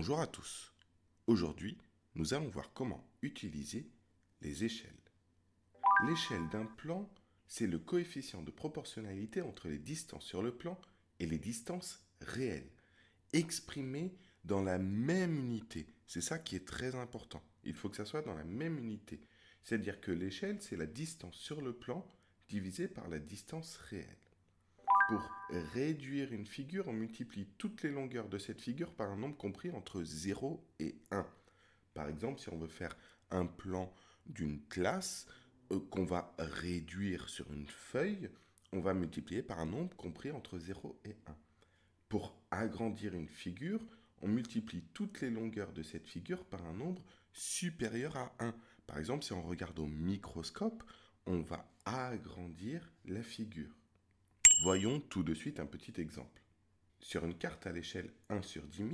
Bonjour à tous. Aujourd'hui, nous allons voir comment utiliser les échelles. L'échelle d'un plan, c'est le coefficient de proportionnalité entre les distances sur le plan et les distances réelles, exprimées dans la même unité. C'est ça qui est très important. Il faut que ça soit dans la même unité. C'est-à-dire que l'échelle, c'est la distance sur le plan divisée par la distance réelle. Pour réduire une figure, on multiplie toutes les longueurs de cette figure par un nombre compris entre 0 et 1. Par exemple, si on veut faire un plan d'une classe qu'on va réduire sur une feuille, on va multiplier par un nombre compris entre 0 et 1. Pour agrandir une figure, on multiplie toutes les longueurs de cette figure par un nombre supérieur à 1. Par exemple, si on regarde au microscope, on va agrandir la figure. Voyons tout de suite un petit exemple. Sur une carte à l'échelle 1 sur 10 000,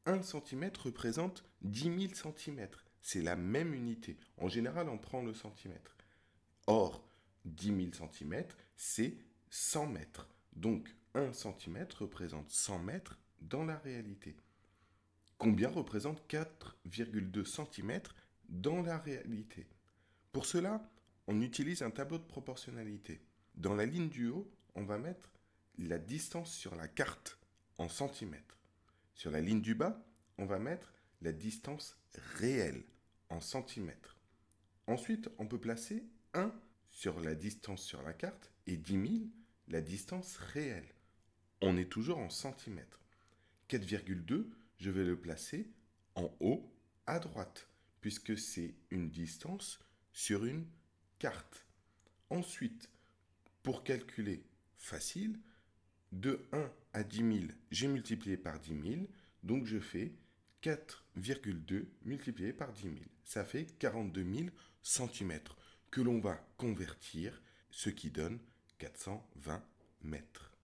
1 cm représente 10 000 cm. C'est la même unité. En général, on prend le centimètre. Or, 10 000 cm, c'est 100 mètres. Donc, 1 cm représente 100 mètres dans la réalité. Combien représente 4,2 cm dans la réalité? Pour cela, on utilise un tableau de proportionnalité. Dans la ligne du haut, on va mettre la distance sur la carte en centimètres. Sur la ligne du bas, on va mettre la distance réelle en centimètres. Ensuite, on peut placer 1 sur la distance sur la carte et 10 000 la distance réelle. On est toujours en centimètres. 4,2, je vais le placer en haut à droite, puisque c'est une distance sur une carte. Ensuite, pour calculer facile, de 1 à 10 000, j'ai multiplié par 10 000, donc je fais 4,2 multiplié par 10 000. Ça fait 42 000 cm que l'on va convertir, ce qui donne 420 mètres.